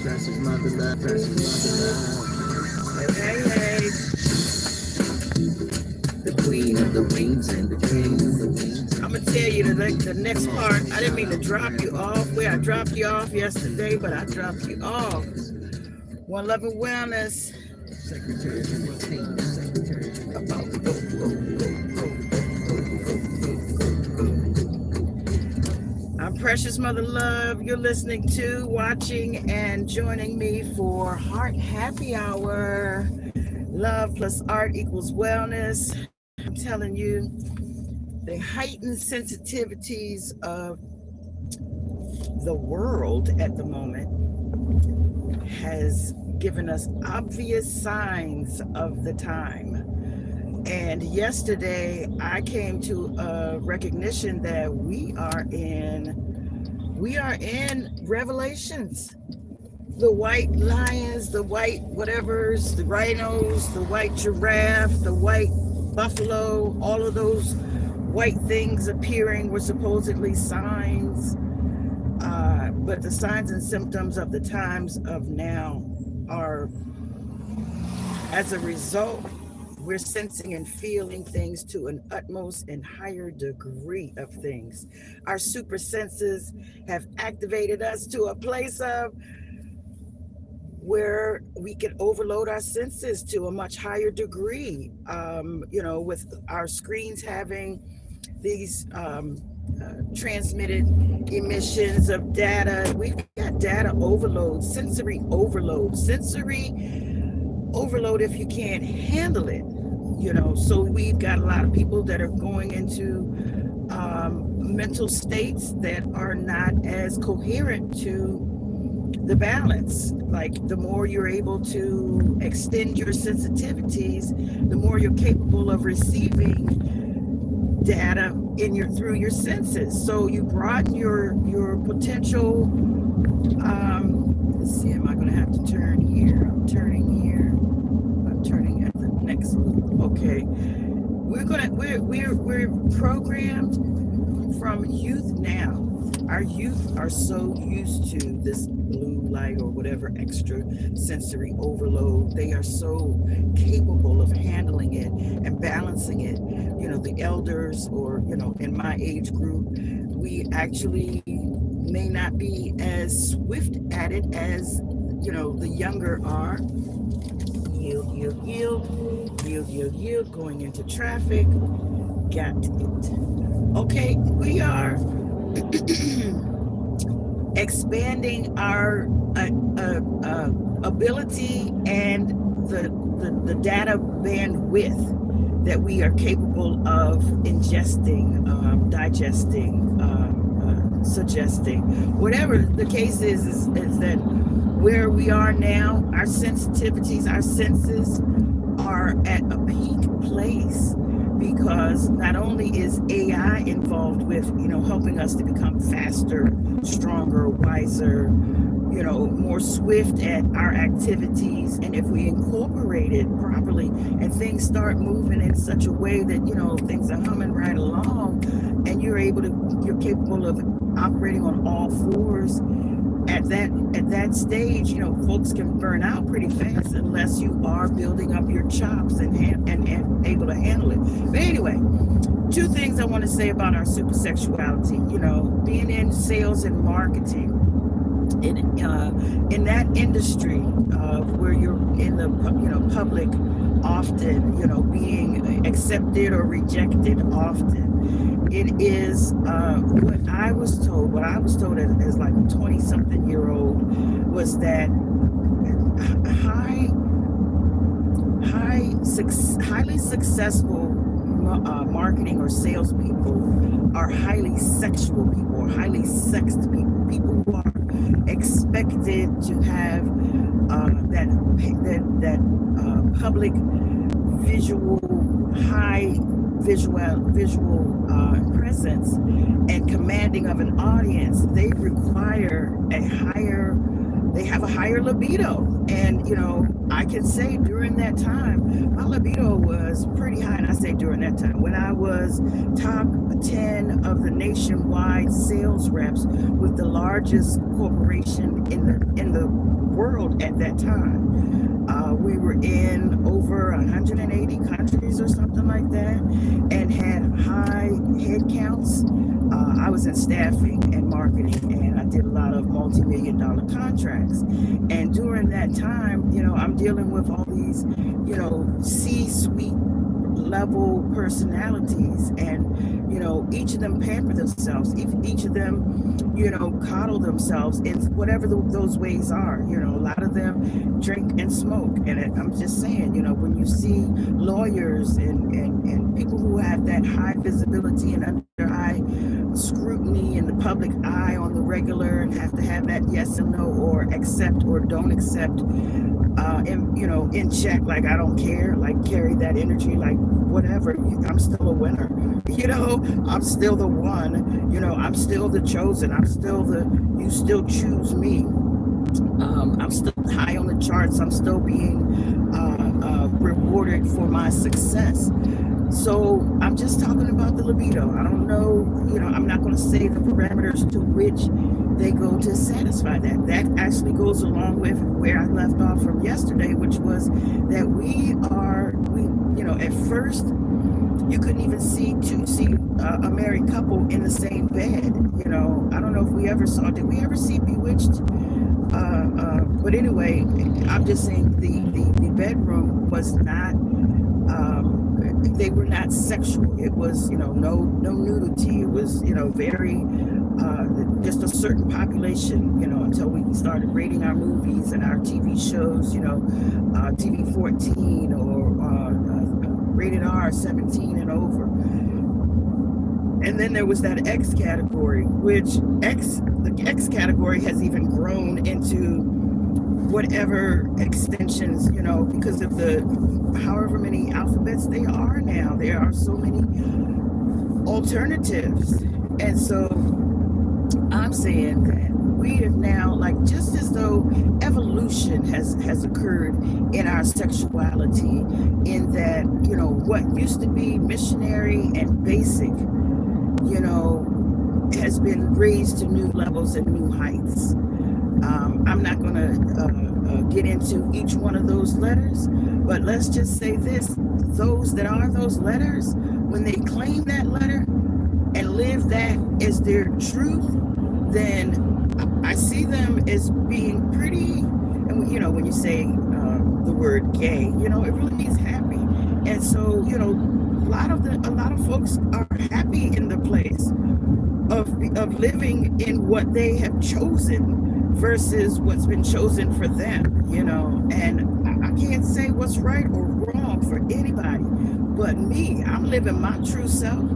Precious MotherLove, precious MotherLove. Hey, hey, hey. The queen of the wings and the king of the wings. I'm gonna tell you the next part. I didn't mean to drop you off where I dropped you off yesterday, but I dropped you off. One Love and Wellness. Secretary of Entertainment. I'm Precious MotherLove. You're listening to, watching, and joining me for Heart Happy Hour. Love plus art equals wellness. I'm telling you, the heightened sensitivities of the world at the moment has given us obvious signs of the time. And yesterday I came to a recognition that we are in Revelations. The white lions, the white whatevers, the rhinos, the white giraffe, the white buffalo, all of those white things appearing were supposedly signs. But the signs and symptoms of the times of now are, as a result, we're sensing and feeling things to an utmost and higher degree of things. Our super senses have activated us to a place of where we can overload our senses to a much higher degree. With our screens having these transmitted emissions of data, we've got data overload, sensory overload if you can't handle it. So we've got a lot of people that are going into mental states that are not as coherent to the balance. Like, the more you're able to extend your sensitivities, the more you're capable of receiving data through your senses. So you broaden your potential. Let's see, am I going to have to turn here? I'm turning here. I'm turning at the next loop. Okay, we're programmed from youth now. Our youth are so used to this blue light or whatever extra sensory overload. They are so capable of handling it and balancing it. The elders, or, in my age group, we actually may not be as swift at it as, the younger are. Yield, going into traffic. Got it. Okay, we are expanding our ability and the data bandwidth that we are capable of ingesting, digesting, suggesting. Whatever the case is that where we are now, our sensitivities, our senses are at a peak place, because not only is AI involved with, helping us to become faster, stronger, wiser, more swift at our activities. And if we incorporate it properly and things start moving in such a way that, things are humming right along, and you're capable of operating on all fours, at that stage, folks can burn out pretty fast unless you are building up your chops and able to handle it. But anyway, two things I want to say about our super sexuality. Being in sales and marketing, in that industry where you're in the public often, being accepted or rejected often. It is what I was told as like a 20-something-year-old was that highly successful marketing or salespeople are highly sexual people, or highly sexed people, people who are expected to have that public visual, high visual presence and commanding of an audience. They have a higher libido. And, you know, I can say during that time, my libido was pretty high. And I say during that time, when I was top 10 of the nationwide sales reps with the largest corporation in the world at that time. We were in over 180 countries or something like that, and had high head counts. I was in staffing and marketing, and I did a lot of multi-million-dollar contracts. And during that time, you know, I'm dealing with all these, you know, C-suite level personalities, and, you know, each of them pamper themselves. Each of them, you know, coddle themselves in whatever those ways are. You know, a lot of them drink and smoke. And I'm just saying, you know, when you see lawyers and people who have that high visibility and under high scrutiny in the public eye on the regular, and have to have that yes and no, or accept or don't accept, you know, in check, like I don't care, like carry that energy, like whatever, I'm still a winner, you know, I'm still the one, you know, I'm still the chosen, I'm still you still choose me. I'm still high on the charts, I'm still being rewarded for my success. So I'm just talking about the libido. I don't know, you know, I'm not going to say the parameters to which they go to satisfy that. That actually goes along with where I left off from yesterday, which was that we, you know, at first you couldn't even see a married couple in the same bed. You know, I don't know if did we ever see Bewitched? But anyway, I'm just saying the bedroom was not, they were not sexual. It was, you know, no nudity. It was, you know, very, just a certain population, you know, until we started rating our movies and our TV shows, you know, TV 14 or rated R 17 and over. And then there was that X category, which the X category has even grown into whatever extensions, you know, because of the however many alphabets they are now. There are so many alternatives. And so I'm saying that we have now, like, just as though evolution has occurred in our sexuality, in that, you know, what used to be missionary and basic, you know, has been raised to new levels and new heights. I'm not going to get into each one of those letters, but let's just say this: those that are those letters, when they claim that letter and live that as their truth, then I see them as being pretty. And you know, when you say the word gay, you know, it really means happy. And so, you know, a lot of folks are happy in the place of living in what they have chosen versus what's been chosen for them, you know. And I can't say what's right or wrong for anybody but me. I'm living my true self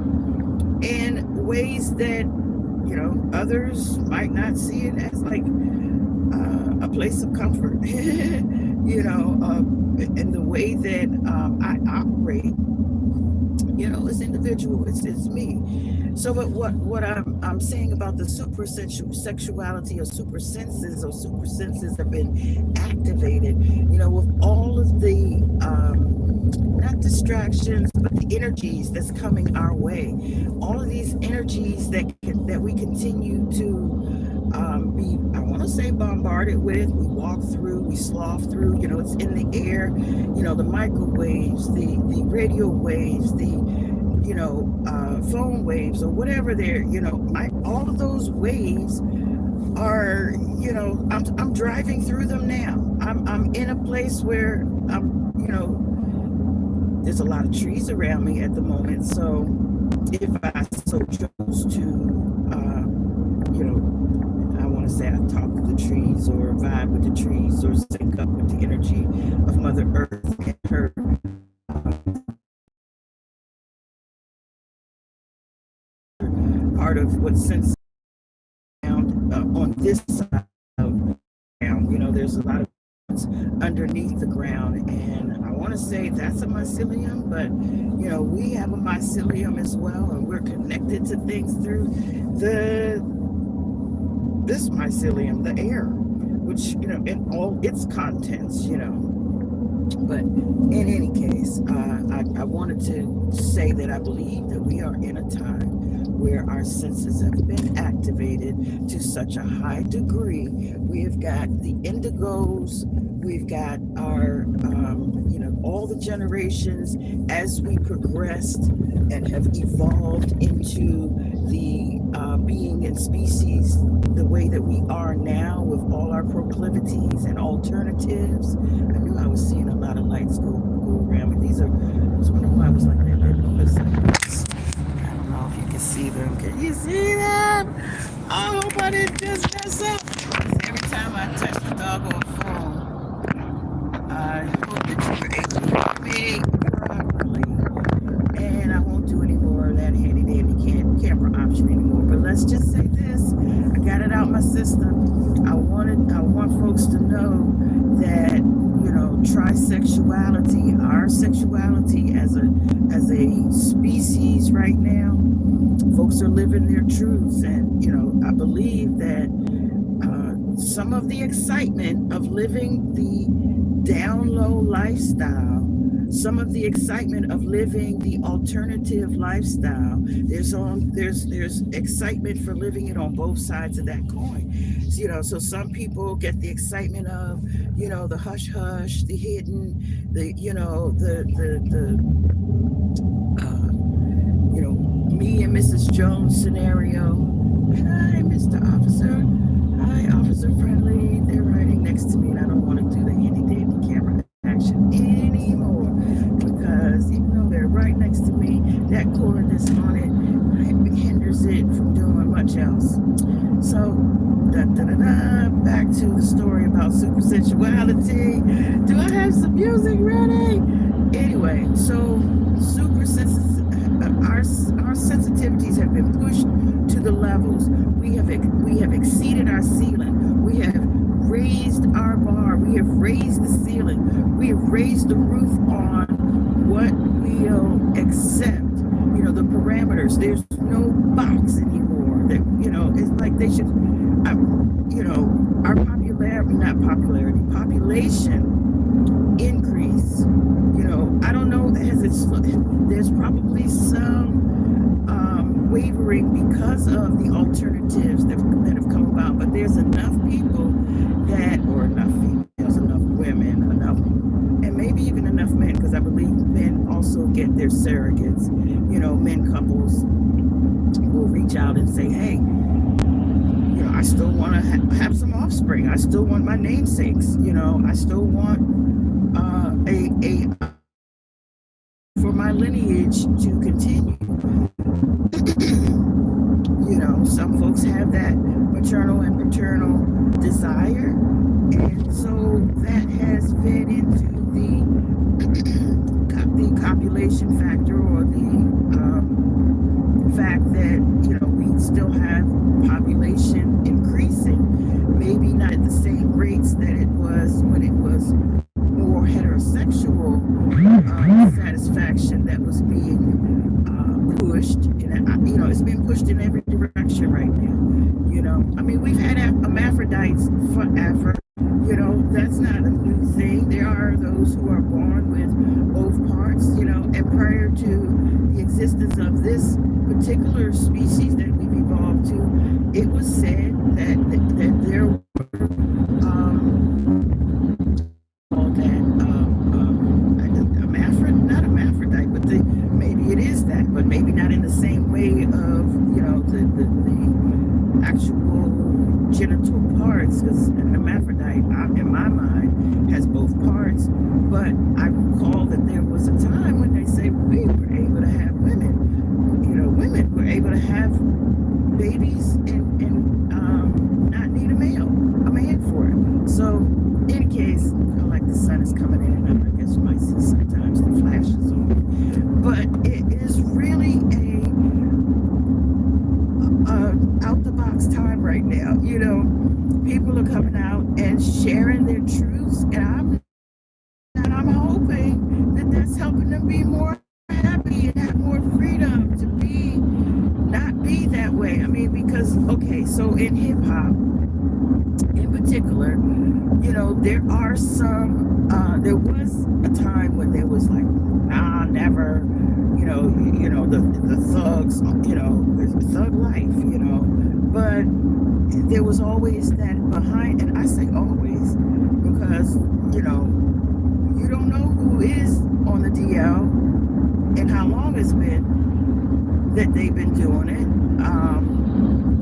in ways that, you know, others might not see it as like a place of comfort, you know, in the way that I operate. You know, it's individual. It's me. So, but what I'm saying about the super sexuality or super senses have been activated. You know, with all of the not distractions, but the energies that's coming our way. All of these energies that we continue to be, I want to say, bombarded with. We walk through, we slough through. You know, it's in the air. You know, the microwaves, the radio waves, the, you know, phone waves, or whatever they're, you know, all of those waves are, you know, I'm driving through them now. I'm in a place where I'm, you know, there's a lot of trees around me at the moment. So if I so chose to, you know, I want to say I talk with the trees, or vibe with the trees, or sync up with the energy of Mother Earth and her part of what's sense on this side of the ground. You know, there's a lot of underneath the ground, and I want to say that's a mycelium, but you know, we have a mycelium as well, and we're connected to things through this mycelium, the air. which, in all its contents. But in any case, I wanted to say that I believe that we are in a time where our senses have been activated to such a high degree. We have got the indigos, we've got our, all the generations as we progressed and have evolved into the being in species the way that we are now with all our proclivities and alternatives. I knew I was seeing a lot of lights go around, but these are, I was wondering why I was like that. They're noticing. I don't know if you can see them. Can you see them? I hope I didn't just mess up. Every time I touch the doggone phone, I hope that you were able to hear me properly. And I won't do any more of that handy dandy camera option anymore. But let's just say this. I got it out my system. I want folks to know that, trisexuality, our sexuality as a species right now, folks are living their truths. And, I believe that some of the excitement of living the down low lifestyle, some of the excitement of living the alternative lifestyle, there's excitement for living it on both sides of that coin. So some people get the excitement of, the hush hush, the hidden, the me and Mrs. Jones scenario. Hi, Mr. Officer. Hi, Officer Friendly. They're riding next to me, and I don't want to do the handy dandy camera action anymore, because even though they're right next to me, that cord that's on it hinders it from doing much else. So, back to the story about supersensuality. Do I have some music ready? Anyway, so our sensitivities have been pushed to the levels. We have exceeded our ceiling. We have raised our bar. We have raised the ceiling. We have raised the roof on what we'll accept. The parameters. There's no box anymore. That it's like they should. Our population increase. I don't know. There's probably some wavering because of the alternatives that have come about. But there's enough people or enough females, enough women, and maybe even enough men, because I believe men also get their surrogates. Men couples will reach out and say, hey, I still want to have some offspring. I still want my namesakes. I still want for my lineage to continue. Some folks have that maternal and paternal desire, and so that has fed into the copulation factor, or the fact that we still have population increasing, maybe not at the same rates that it was when it was more heterosexual satisfaction that was being pushed. And it's been pushed in every direction right now. We've had hermaphrodites forever. That's not a new thing. There are those who are born with both parts. And prior to the existence of this particular species that we've evolved to, it was said that there were not hermaphrodite, but maybe it is that, but maybe not in the same way of the actual genital parts, because an hermaphrodite, in my mind, has both parts. But I recall that there was a time when they say we were able to have women. Women were able to have babies and not need a man for it. So, in any case, like the sun is coming in and out. I guess you might see sometimes the flashes on. But it is really a out the box time right now. People are coming out and sharing their truths, and I'm hoping that that's helping them be more happy and have more freedom to not be that way. Because, okay, so in hip hop, in particular, there are some. There was a time when there was like, nah, never. The thugs. Thug life. But there was always that behind, and I say always because you don't know who is on the DL and how long it's been that they've been doing it.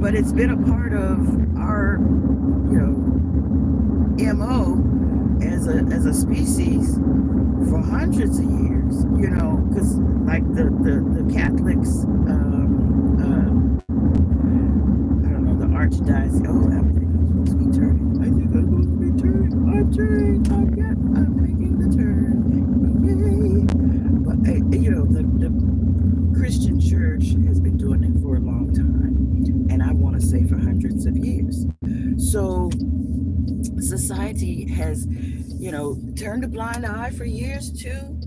But it's been a part of our, MO as a species for hundreds of years, because like the Catholics, I don't know, the archdiocese. Oh, I think I'm supposed to be turning. I think I'm supposed to be turning. I'm turning. I'm making the turn. Yay! But the Christian Church has been doing it for a long time, and I want to say for hundreds of years. So society has, turned a blind eye for years too.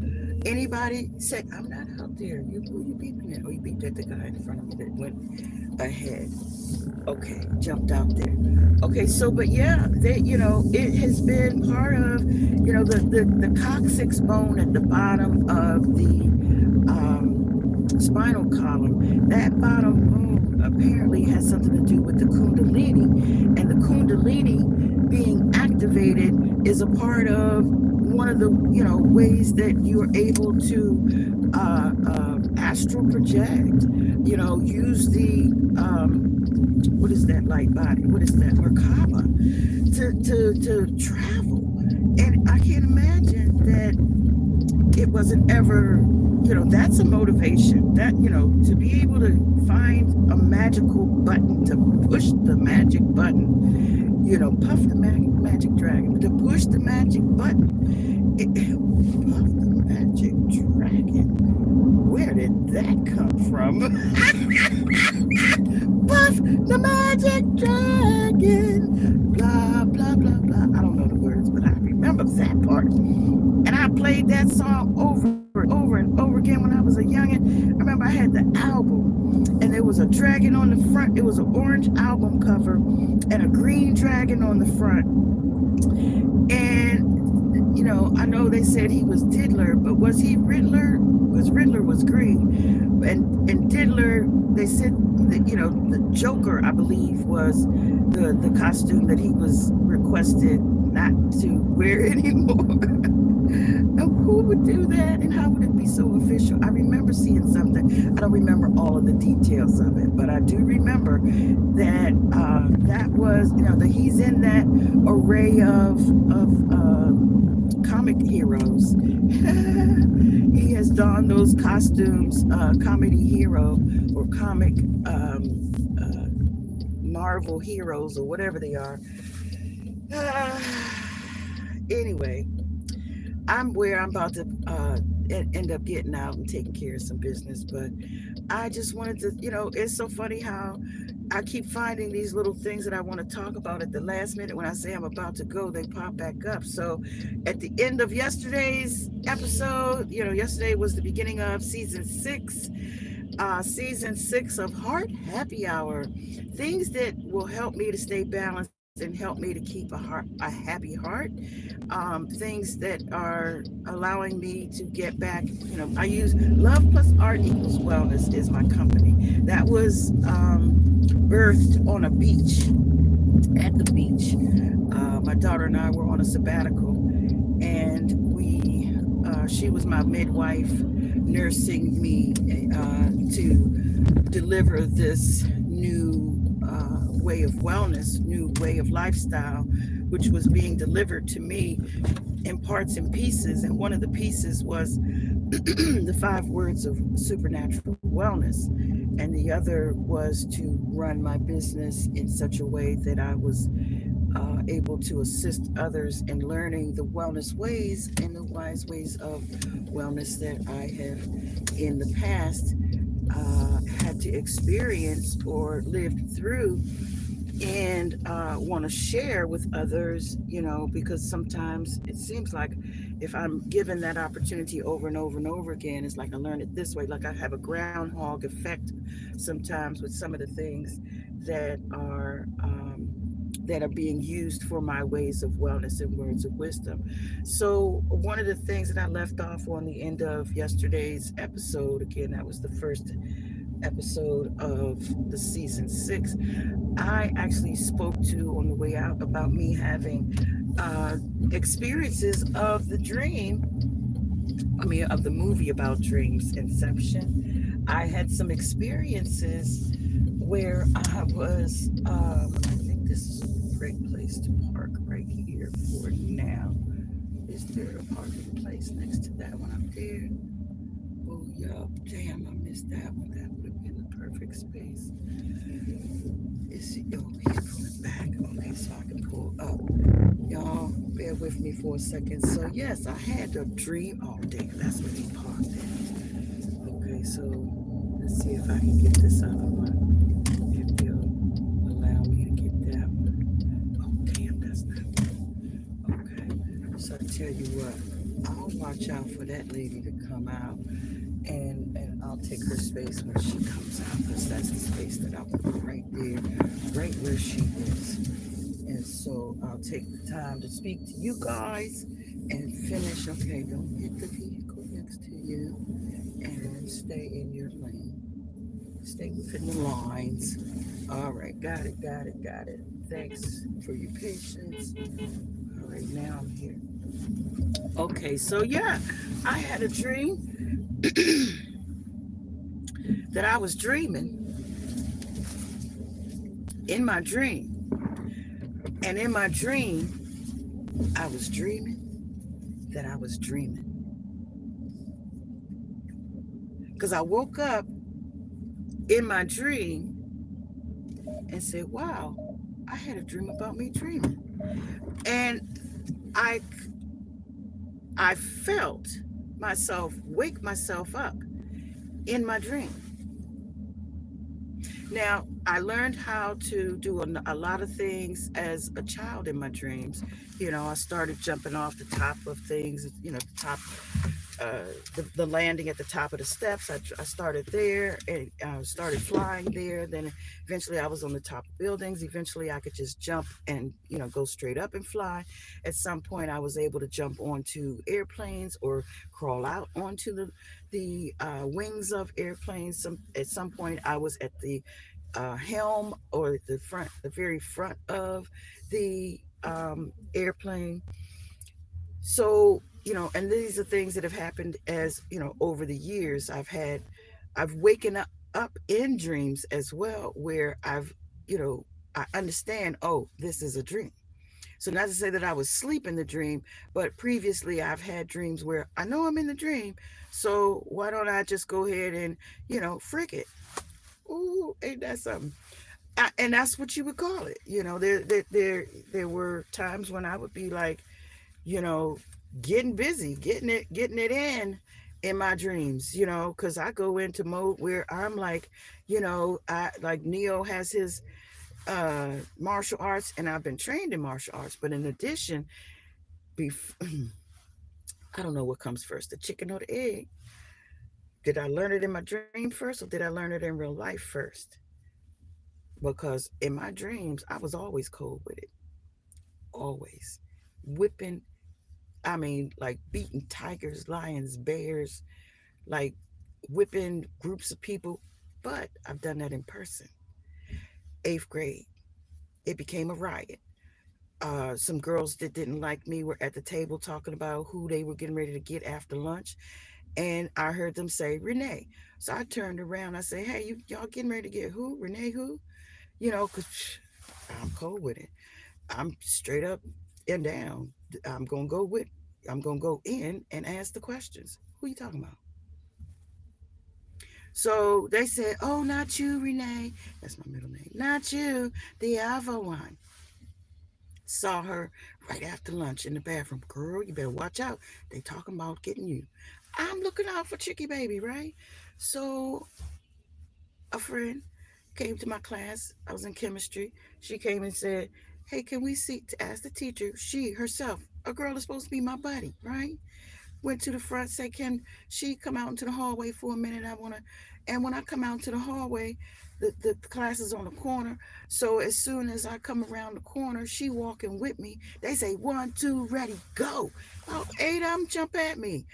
Anybody said, I'm not out there. Who you beeping at? Oh, you beeped at the guy in front of me that went ahead. Okay, jumped out there. Okay, so but yeah, it has been part of, the coccyx bone at the bottom of the spinal column. That bottom bone apparently has something to do with the kundalini, and the kundalini being activated is a part of one of the ways that you are able to astral project. Use the what is that light body? What is that Merkaba to travel? And I can't imagine that it wasn't ever. That's a motivation. That to be able to find a magical button to push the magic button. Puff the magic dragon to push the magic button. Puff the magic dragon. Where did that come from? Puff the magic dragon. Blah, blah, blah, blah. I don't know the words, but I remember that part. And I played that song over and over again when I was a youngin'. I remember I had the album, and there was a dragon on the front. It was an orange album cover and a green dragon on the front. And I know they said he was Diddler, but was he Riddler? Because Riddler was green, and Diddler, they said that the Joker, I believe, was the costume that he was requested not to wear anymore. Who would do that, and how would it be so official? I remember seeing something. I don't remember all of the details of it, but I do remember that that was that he's in that array of comic heroes. He has donned those costumes, comedy hero or comic Marvel heroes or whatever they are. Anyway, I'm where I'm about to end up getting out and taking care of some business, but I just wanted to, it's so funny how I keep finding these little things that I want to talk about at the last minute. When I say I'm about to go, they pop back up. So at the end of yesterday's episode, yesterday was the beginning of season 6 of Heart Happy Hour. Things that will help me to stay balanced and help me to keep a happy heart. Things that are allowing me to get back. I use Love+Art equals Wellness is my company. That was birthed on a beach, at the beach. My daughter and I were on a sabbatical, and she was my midwife, nursing me to deliver this new way of wellness, new way of lifestyle, which was being delivered to me in parts and pieces. And one of the pieces was the 5 words of supernatural wellness. And the other was to run my business in such a way that I was able to assist others in learning the wellness ways and the wise ways of wellness that I have in the past had to experience or lived through, and want to share with others, because sometimes it seems like if I'm given that opportunity over and over and over again, it's like I learn it this way. Like I have a groundhog effect sometimes with some of the things that are that are being used for my ways of wellness and words of wisdom. So, one of the things that I left off on the end of yesterday's episode, again, that was the first episode of the season 6, I actually spoke to on the way out about me having experiences of the dream. I mean, of the movie about dreams, Inception. I had some experiences where I was, I think this is a great place to park right here for now. Is there a parking place next to that one up there? Oh, yeah. Damn, I missed that one. That would have been the perfect space. Is he? Oh, he's pulling back. Okay, so I can pull up. Y'all, bear with me for a second. So, yes, I had a dream. Oh, damn, that's where he parked at. Okay, so let's see if I can get this other one. If you'll allow me to get that one. Oh, damn, that's not good. Okay, so I tell you what, I'll watch out for that lady to come out, and I'll take her space when she comes out, because that's the space that I'll put right there, right where she is. And so I'll take the time to speak to you guys and finish. Okay, don't hit the vehicle next to you, and stay in your lane. Stay within the lines. All right, got it, got it, got it. Thanks for your patience. All right, now I'm here. Okay, so yeah, I had a dream that I was dreaming in my dream. And in my dream, I was dreaming that I was dreaming. Because I woke up in my dream and said, wow, I had a dream about me dreaming. And I I felt myself wake myself up in my dream. Now, I learned how to do a lot of things as a child in my dreams. You know, I started jumping off the top of things, you know, the top, uh, the landing at the top of the steps. I started there and started flying there. Then eventually I was on the top of buildings. Eventually I could just jump and, you know, go straight up and fly. At some point I was able to jump onto airplanes or crawl out onto the wings of airplanes. At some point I was at the helm or the front, the very front of the airplane. So, you know, and these are things that have happened as, you know, over the years. I've waken up in dreams as well, where you know, I understand, oh, this is a dream. So not to say that I was asleep in the dream, but previously I've had dreams where I know I'm in the dream. So why don't I just go ahead and, you know, frick it? Ooh, ain't that something? And that's what you would call it. You know, there were times when I would be like, you know, getting busy, getting it in my dreams, you know, because I go into mode where I'm like, you know, I like Neo has his martial arts, and I've been trained in martial arts, but in addition, I don't know what comes first, the chicken or the egg. Did I learn it in my dream first, or did I learn it in real life first? Because in my dreams I was always cold with it, always whipping, I mean, like beating tigers, lions, bears, like whipping groups of people. But I've done that in person. 8th grade, it became a riot. Some girls that didn't like me were at the table talking about who they were getting ready to get after lunch. And I heard them say, Renee. So I turned around. I said, hey, y'all getting ready to get who? Renee who? You know, because I'm cold with it. I'm straight up and down. I'm going to go with, I'm going to go in and ask the questions. Who are you talking about? So they said, oh, not you, Renee. That's my middle name. Not you, the other one. Saw her right after lunch in the bathroom. Girl, you better watch out. They talking about getting you. I'm looking out for Chicky Baby, right? So a friend came to my class. I was in chemistry. She came and said, hey, can we see, to ask the teacher, she herself, a girl is supposed to be my buddy, right? Went to the front, said, can she come out into the hallway for a minute? I want to And when I come out to the hallway, the class is on the corner. So as soon as I come around the corner, she walking with me. They say, 1, 2, ready, go. About 8 of them jump at me.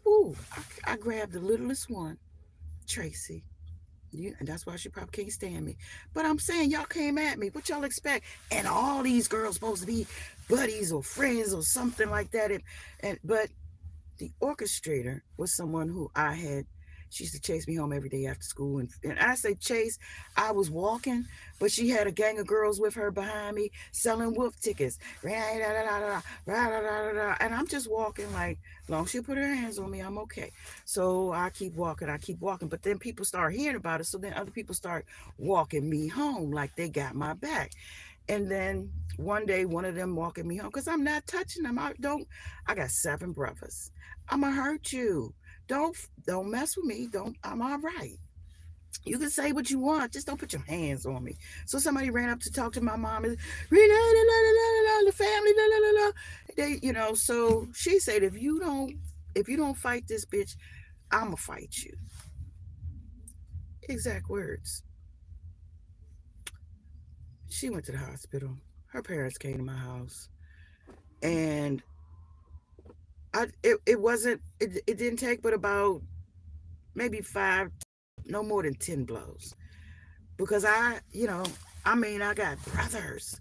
Ooh, I grabbed the littlest one, Tracy. And that's why she probably can't stand me. But I'm saying, y'all came at me. What y'all expect? And all these girls supposed to be buddies or friends or something like that. But the orchestrator was someone who I had. She used to chase me home every day after school. And I say chase, I was walking, but she had a gang of girls with her behind me selling wolf tickets. And I'm just walking like, as long as she put her hands on me, I'm okay. So I keep walking, I keep walking. But then people start hearing about it. So then other people start walking me home like they got my back. And then one day, one of them walking me home because I'm not touching them. I got 7 brothers. I'ma hurt you. Don't mess with me. Don't. I'm all right. You can say what you want, just don't put your hands on me. So somebody ran up to talk to my mom and the family, So she said, if you don't fight this bitch, I'ma fight you. Exact words. She went to the hospital. Her parents came to my house, and it wasn't it didn't take but about maybe 5, no more than 10 blows, because I got brothers.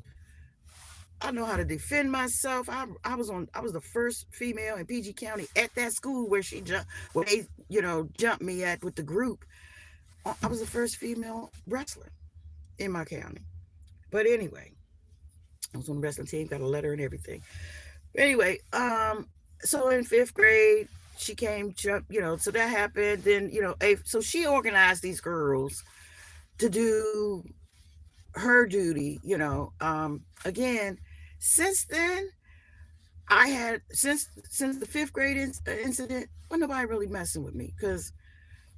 I know how to defend myself. I was the first female in PG County at that school where they jumped me at with the group. I was the first female wrestler in my county. But anyway, I was on the wrestling team, got a letter and everything. Anyway, so in 5th grade, she came, so that happened. Then, so she organized these girls to do her duty, again. Since then, since the 5th grade incident, well, nobody really messing with me because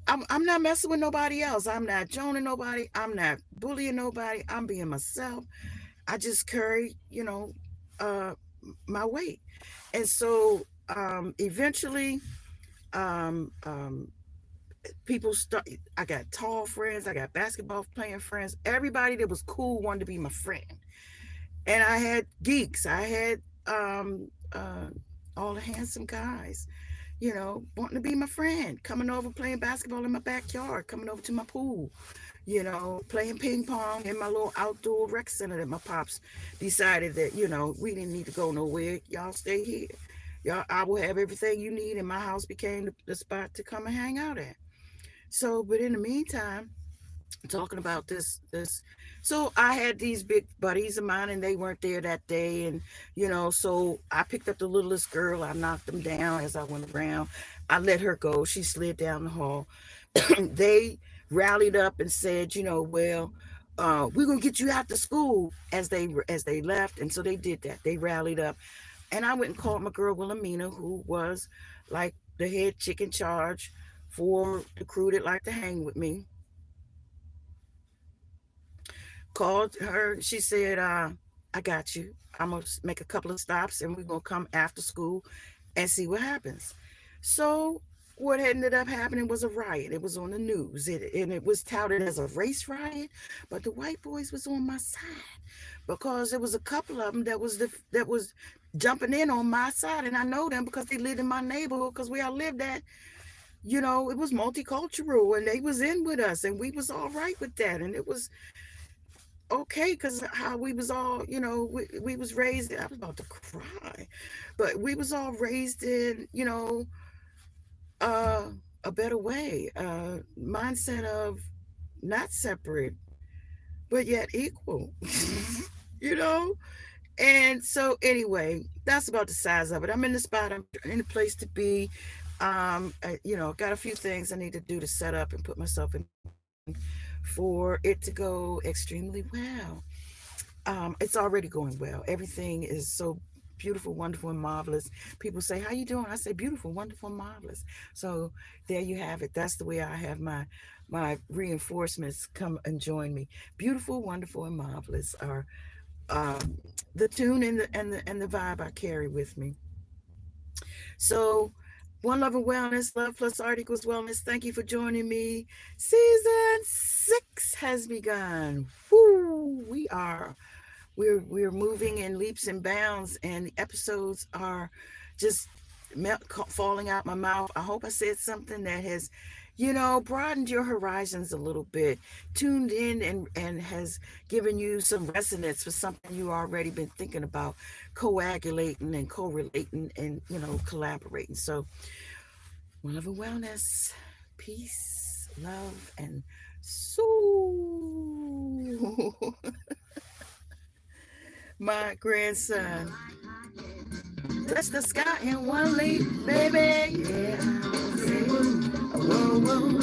I'm not messing with nobody else. I'm not joning nobody. I'm not bullying nobody. I'm being myself. I just carry, uh, my weight. And so eventually, um, um, people start. I got tall friends. I got basketball playing friends. Everybody that was cool wanted to be my friend. And I had geeks. I had all the handsome guys, wanting to be my friend, coming over playing basketball in my backyard, coming over to my pool, playing ping pong in my little outdoor rec center that my pops decided that, we didn't need to go nowhere. Y'all stay here. Y'all, I will have everything you need. And my house became the spot to come and hang out at. So, but in the meantime, talking about this, so I had these big buddies of mine and they weren't there that day. And, so I picked up the littlest girl. I knocked them down as I went around. I let her go. She slid down the hall. They rallied up and said, well, we're gonna get you out to school as they left. And so they did that. They rallied up, and I went and called my girl Wilhelmina, who was like the head chick in charge for the crew that liked to hang with me. Called her. She said, I got you. I'm gonna make a couple of stops and we're gonna come after school and see what happens. So what ended up happening was a riot. It was on the news, and it was touted as a race riot, but the white boys was on my side because there was a couple of them that was jumping in on my side, and I know them because they lived in my neighborhood, because where I lived at, it was multicultural, and they was in with us, and we was all right with that, and it was okay because how we was all, we was raised. I was about to cry, but we was all raised in, uh, a better way, mindset of not separate, but yet equal, you know? And so anyway, that's about the size of it. I'm in the spot. I'm in the place to be. Got a few things I need to do to set up and put myself in for it to go extremely well. It's already going well. Everything is so beautiful, wonderful, and marvelous. People say, "How you doing?" I say, "Beautiful, wonderful, marvelous." So there you have it. That's the way I have my reinforcements come and join me. Beautiful, wonderful, and marvelous are the tune and the vibe I carry with me. So One Love and Wellness, Love plus Art equals Wellness. Thank you for joining me. Season 6 has begun. Woo! We're moving in leaps and bounds, and the episodes are just falling out my mouth. I hope I said something that has, broadened your horizons a little bit, tuned in and has given you some resonance for something you already been thinking about, coagulating and correlating and, collaborating. So, one love and wellness, peace, love, and so my grandson. Touch the sky in one leap, baby. Yeah. Whoa, whoa.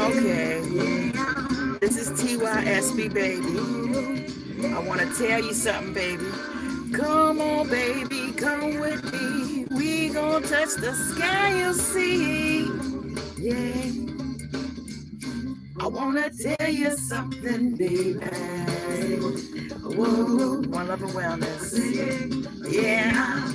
Okay. This is TYSB, baby. I want to tell you something, baby. Come on, baby, come with me. We gonna touch the sky, you'll see. Yeah. I wanna tell you something, baby. Whoa, one love and wellness. Yeah.